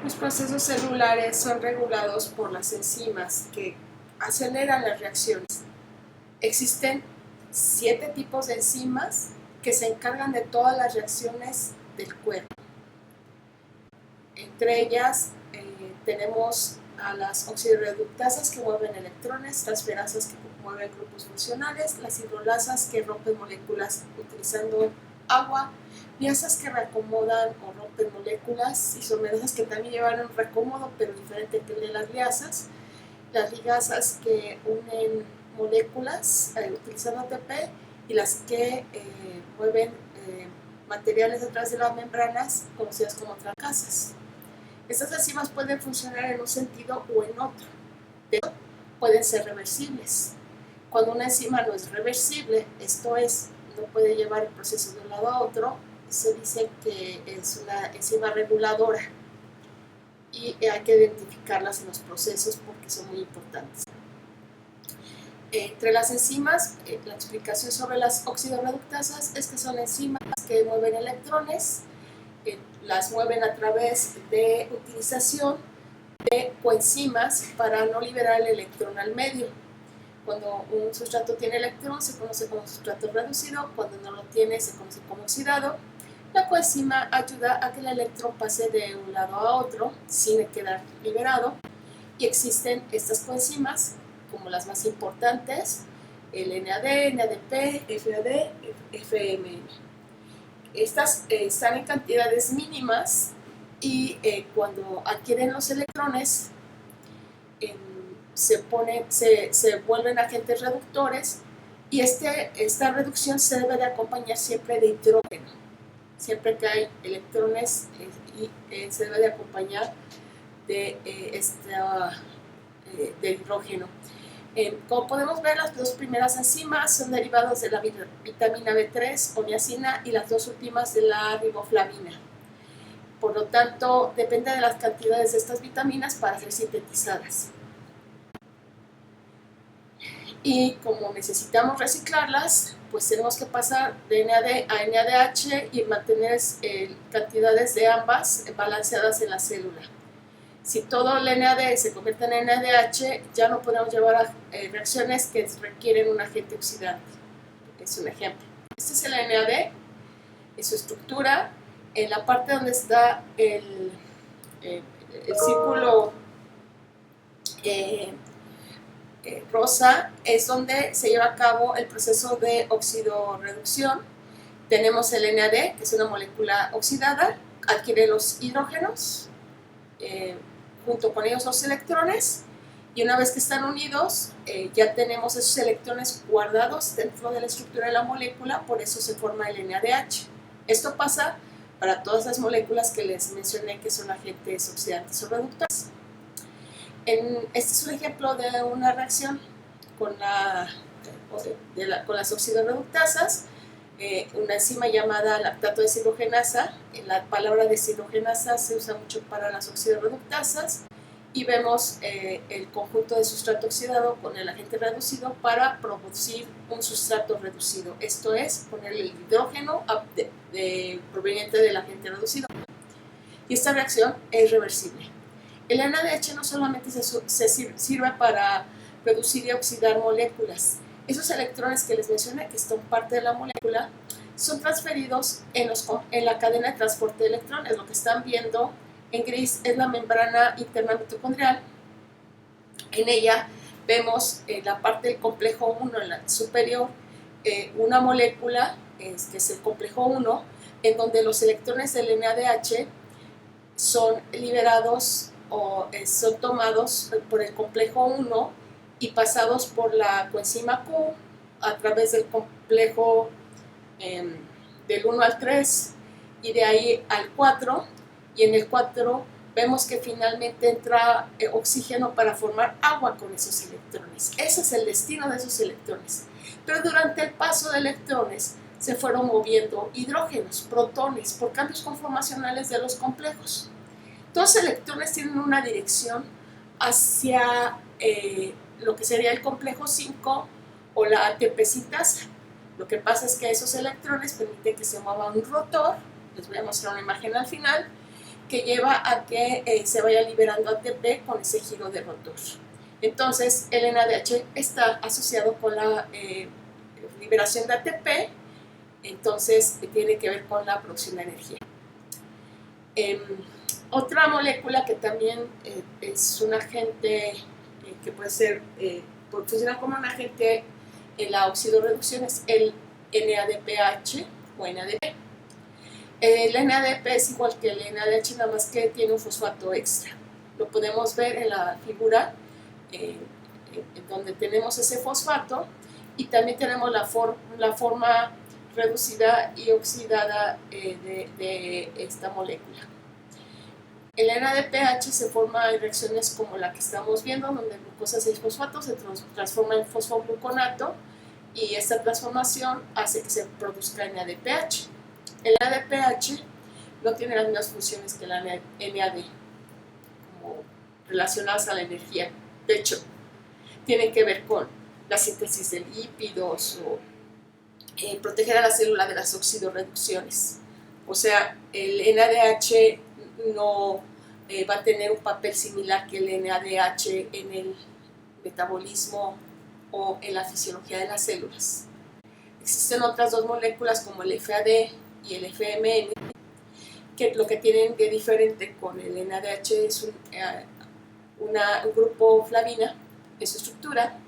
Los procesos celulares son regulados por las enzimas que aceleran las reacciones. Existen 7 tipos de enzimas que se encargan de todas las reacciones del cuerpo. Entre ellas tenemos a las oxidorreductasas que mueven electrones, transferasas que mueven grupos funcionales, las hidrolasas que rompen moléculas utilizando agua, liasas que reacomodan o rompen moléculas, isomerasas que también llevan un reacomodo pero diferente que el de las liasas, las ligasas que unen moléculas utilizando ATP y las que mueven materiales a través de las membranas conocidas como trancasas. Estas enzimas pueden funcionar en un sentido o en otro. De hecho, pueden ser reversibles. Cuando una enzima no es reversible, esto es, no puede llevar el proceso de un lado a otro, se dice que es una enzima reguladora y hay que identificarlas en los procesos porque son muy importantes. Entre las enzimas, la explicación sobre las oxidorreductasas es que son enzimas que mueven electrones, las mueven a través de utilización de coenzimas para no liberar el electrón al medio. Cuando un sustrato tiene electrón se conoce como sustrato reducido, cuando no lo tiene se conoce como oxidado. La coenzima ayuda a que el electrón pase de un lado a otro sin quedar liberado y existen estas coenzimas como las más importantes, el NAD, NADP, FAD, FMN. Estas están en cantidades mínimas y cuando adquieren los electrones se vuelven agentes reductores y esta reducción se debe de acompañar siempre de hidrógeno. Siempre que hay electrones se debe de acompañar de hidrógeno. Como podemos ver, las dos primeras enzimas son derivados de la vitamina B3 o niacina y las dos últimas de la riboflavina. Por lo tanto, depende de las cantidades de estas vitaminas para ser sintetizadas. Y como necesitamos reciclarlas, pues tenemos que pasar de NAD a NADH y mantener cantidades de ambas balanceadas en la célula. Si todo el NAD se convierte en NADH, ya no podemos llevar a reacciones que requieren un agente oxidante. Es un ejemplo. Este es el NAD, es su estructura. En la parte donde está el círculo rosa es donde se lleva a cabo el proceso de oxidorreducción. Tenemos el NAD, que es una molécula oxidada, adquiere los hidrógenos, junto con ellos los electrones, y una vez que están unidos ya tenemos esos electrones guardados dentro de la estructura de la molécula, por eso se forma el NADH. Esto pasa para todas las moléculas que les mencioné que son agentes oxidantes o reductores. Este es un ejemplo de una reacción con las oxidorreductasas, una enzima llamada lactato deshidrogenasa. La palabra deshidrogenasa se usa mucho para las oxidorreductasas y vemos el conjunto de sustrato oxidado con el agente reducido para producir un sustrato reducido. Esto es, poner el hidrógeno proveniente del agente reducido. Y esta reacción es reversible. El NADH no solamente se sirve para reducir y oxidar moléculas. Esos electrones que les mencioné, que son parte de la molécula, son transferidos en la cadena de transporte de electrones. Lo que están viendo en gris es la membrana interna mitocondrial. En ella vemos en la parte del complejo 1, en la superior, una molécula, que es el complejo 1, en donde los electrones del NADH son liberados o son tomados por el complejo 1 y pasados por la coenzima Q a través del complejo del 1 al 3 y de ahí al 4, y en el 4 vemos que finalmente entra oxígeno para formar agua con esos electrones. Ese es el destino de esos electrones. Pero durante el paso de electrones se fueron moviendo hidrógenos, protones, por cambios conformacionales de los complejos. Todos los electrones tienen una dirección hacia lo que sería el complejo 5 o la ATP sintasa. Lo que pasa es que esos electrones permiten que se mueva un rotor, les voy a mostrar una imagen al final, que lleva a que se vaya liberando ATP con ese giro de rotor. Entonces, el NADH está asociado con la liberación de ATP, entonces tiene que ver con la producción de energía. Otra molécula que también es un agente que puede ser, puede funcionar como un agente en la oxidorreducción es el NADPH o NADP. El NADP es igual que el NADH, nada más que tiene un fosfato extra. Lo podemos ver en la figura donde tenemos ese fosfato, y también tenemos la forma reducida y oxidada de esta molécula. El NADPH se forma en reacciones como la que estamos viendo, donde el glucosa 6-fosfato se transforma en fosfogluconato, y esta transformación hace que se produzca NADPH. El NADPH no tiene las mismas funciones que la NAD, como relacionadas a la energía. De hecho, tienen que ver con la síntesis de lípidos o proteger a la célula de las oxidorreducciones. O sea, el NADH no va a tener un papel similar que el NADH en el metabolismo o en la fisiología de las células. Existen otras dos moléculas como el FAD y el FMN, que lo que tienen de diferente con el NADH es un grupo flavina en su estructura,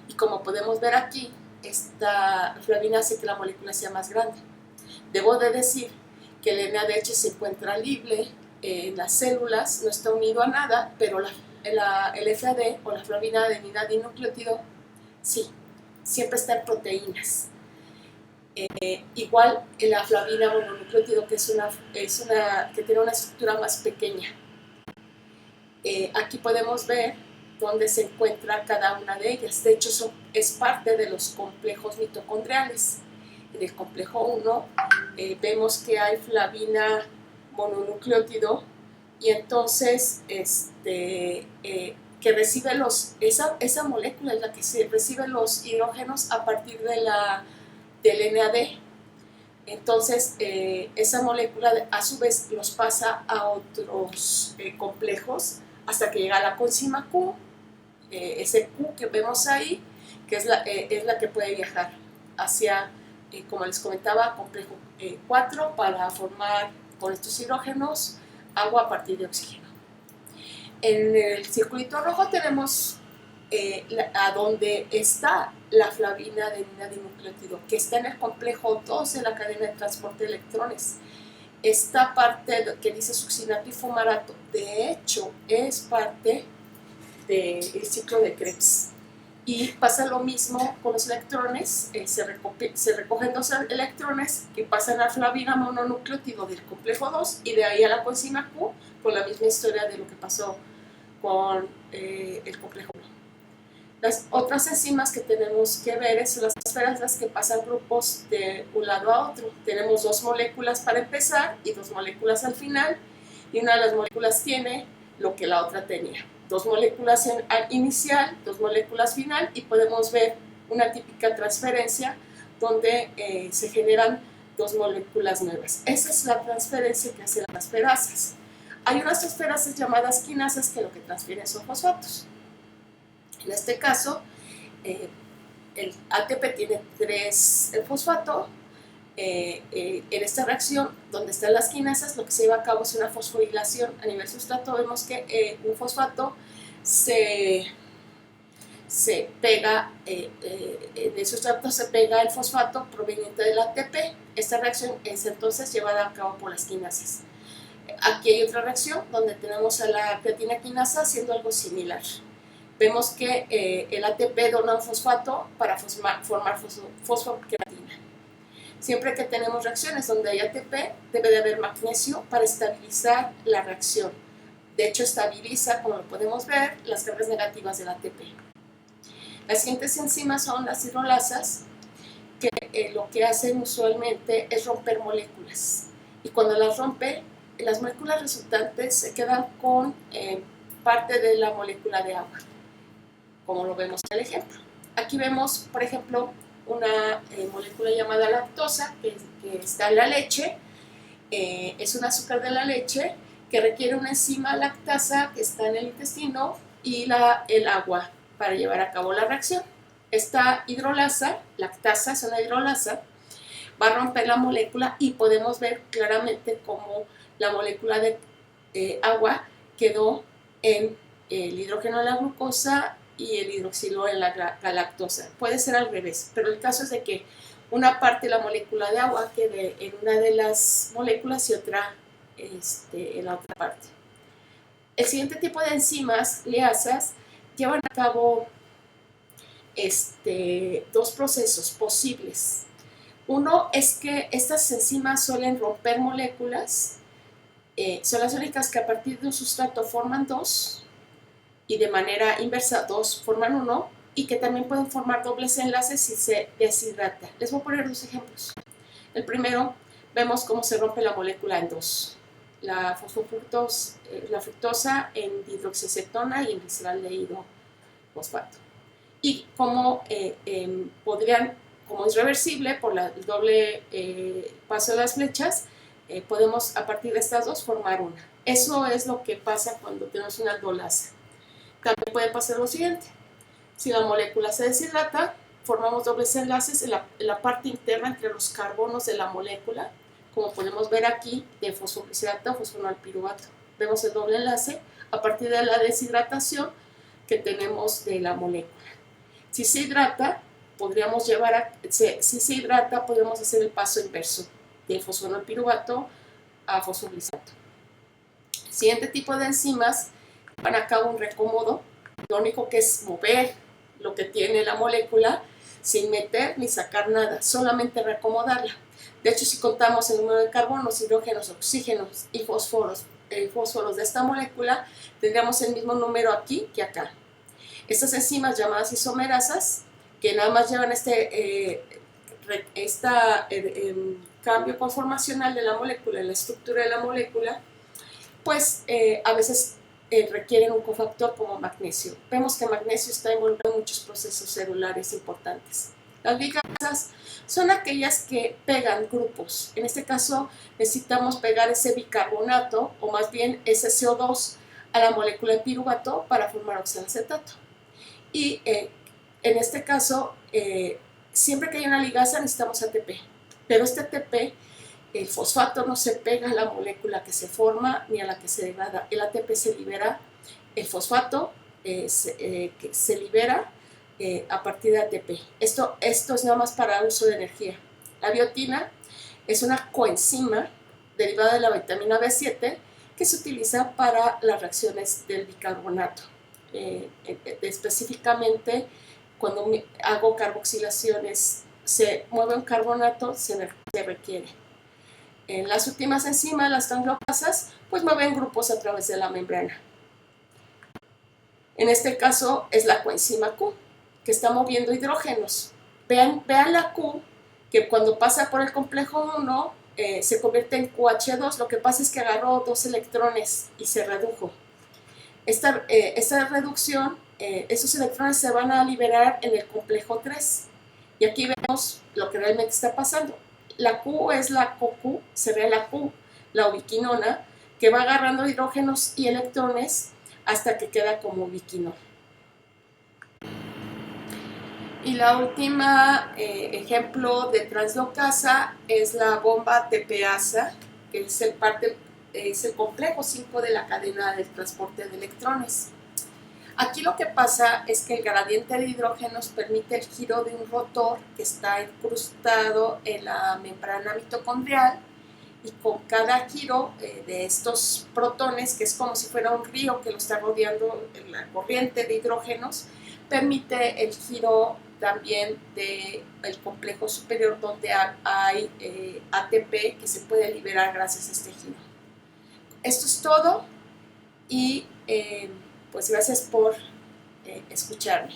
y como podemos ver aquí, esta flavina hace que la molécula sea más grande. Debo de decir que el NADH se encuentra libre en las células, no está unido a nada, pero el FAD o la flavina adenina-dinucleótido sí, siempre está en proteínas. Igual la flavina mononucleótido, que que tiene una estructura más pequeña. Aquí podemos ver dónde se encuentra cada una de ellas. De hecho, es parte de los complejos mitocondriales. En el complejo 1 vemos que hay flavina mononucleótido, y entonces que recibe esa molécula es la que recibe los hidrógenos a partir del NAD. Entonces, esa molécula a su vez los pasa a otros complejos hasta que llega a la coenzima Q, ese Q que vemos ahí, que es la que puede viajar hacia, como les comentaba, complejo 4 para formar con estos hidrógenos agua a partir de oxígeno. En el circulito rojo tenemos a donde está la flavina adenina-dinucleótido, que está en el complejo 2 de la cadena de transporte de electrones. Esta parte que dice succinato y fumarato, de hecho, es parte del ciclo de Krebs. Y pasa lo mismo con los electrones, se recogen dos electrones que pasan a flavina mononucleótido del complejo 2 y de ahí a la coenzima Q, con la misma historia de lo que pasó con el complejo 1. Las otras enzimas que tenemos que ver son las transferasas que pasan grupos de un lado a otro. Tenemos dos moléculas para empezar y dos moléculas al final, y una de las moléculas tiene lo que la otra tenía. Dos moléculas inicial, dos moléculas final, y podemos ver una típica transferencia donde se generan dos moléculas nuevas. Esa es la transferencia que hacen las transferasas. Hay unas transferasas llamadas quinasas que lo que transfieren son fosfatos. En este caso, el ATP tiene 3 fosfato. En esta reacción, donde están las quinasas, lo que se lleva a cabo es una fosforilación a nivel sustrato. Vemos que un fosfato se pega, en el sustrato se pega el fosfato proveniente del ATP. Esta reacción es entonces llevada a cabo por las quinasas. Aquí hay otra reacción donde tenemos a la creatina quinasa haciendo algo similar. Vemos que el ATP dona un fosfato para formar fosfocreatina. Siempre que tenemos reacciones donde hay ATP, debe de haber magnesio para estabilizar la reacción. De hecho, estabiliza, como lo podemos ver, las cargas negativas del ATP. Las siguientes enzimas son las hidrolasas, que lo que hacen usualmente es romper moléculas. Y cuando las rompe, las moléculas resultantes se quedan con parte de la molécula de agua, como lo vemos en el ejemplo. Aquí vemos, por ejemplo, una molécula llamada lactosa que está en la leche. Es un azúcar de la leche que requiere una enzima lactasa que está en el intestino y el agua para llevar a cabo la reacción. Esta hidrolasa, lactasa es una hidrolasa, va a romper la molécula y podemos ver claramente cómo la molécula de agua quedó en el hidrógeno de la glucosa y el hidroxilo en la galactosa. Puede ser al revés, pero el caso es de que una parte de la molécula de agua quede en una de las moléculas y otra en la otra parte. El siguiente tipo de enzimas, liasas, llevan a cabo dos procesos posibles. Uno es que estas enzimas suelen romper moléculas, son las únicas que a partir de un sustrato forman dos y de manera inversa dos forman uno, y que también pueden formar dobles enlaces si se deshidrata. Les voy a poner dos ejemplos. El primero, vemos cómo se rompe la molécula en dos. La fructosa en dihidroxiacetona y en glicerdaldehído fosfato. Y cómo como es reversible por el doble paso de las flechas, podemos a partir de estas dos formar una. Eso es lo que pasa cuando tenemos una aldolasa. También puede pasar lo siguiente. Si la molécula se deshidrata, formamos dobles enlaces en la parte interna entre los carbonos de la molécula, como podemos ver aquí, de fosfoglicerato o fosfonolpiruvato. Vemos el doble enlace a partir de la deshidratación que tenemos de la molécula. Si se hidrata, podríamos hacer el paso inverso de fosfonolpiruvato a fosfoglicerato. El siguiente tipo de enzimas van a cabo un reacomodo. Lo único que es mover lo que tiene la molécula sin meter ni sacar nada, solamente reacomodarla. De hecho, si contamos el número de carbonos, hidrógenos, oxígenos y fósforos de esta molécula, tendríamos el mismo número aquí que acá. Estas enzimas llamadas isomerasas, que nada más llevan cambio conformacional de la molécula, la estructura de la molécula, pues a veces requieren un cofactor como magnesio. Vemos que magnesio está involucrado en muchos procesos celulares importantes. Las ligasas son aquellas que pegan grupos. En este caso necesitamos pegar ese bicarbonato, o más bien ese CO2, a la molécula de piruvato para formar oxalacetato. Y en este caso, siempre que hay una ligasa necesitamos ATP, pero este ATP, el fosfato no se pega a la molécula que se forma ni a la que se degrada. El ATP se libera, el fosfato se libera a partir de ATP. Esto es nada más para uso de energía. La biotina es una coenzima derivada de la vitamina B7 que se utiliza para las reacciones del bicarbonato. Específicamente cuando hago carboxilaciones, se mueve un carbonato, se requiere. En las últimas enzimas, las translocasas, pues mueven grupos a través de la membrana. En este caso es la coenzima Q, que está moviendo hidrógenos. Vean la Q, que cuando pasa por el complejo 1 se convierte en QH2. Lo que pasa es que agarró 2 electrones y se redujo. Esta reducción, esos electrones se van a liberar en el complejo 3. Y aquí vemos lo que realmente está pasando. La Q es la CoQ, sería la Q, la ubiquinona, que va agarrando hidrógenos y electrones hasta que queda como ubiquinol. Y la última ejemplo de translocasa es la bomba TPasa, que es el complejo 5 de la cadena de transporte de electrones. Aquí lo que pasa es que el gradiente de hidrógenos permite el giro de un rotor que está incrustado en la membrana mitocondrial, y con cada giro de estos protones, que es como si fuera un río que lo está rodeando la corriente de hidrógenos, permite el giro también del complejo superior, donde hay ATP que se puede liberar gracias a este giro. Esto es todo y pues gracias por escucharme.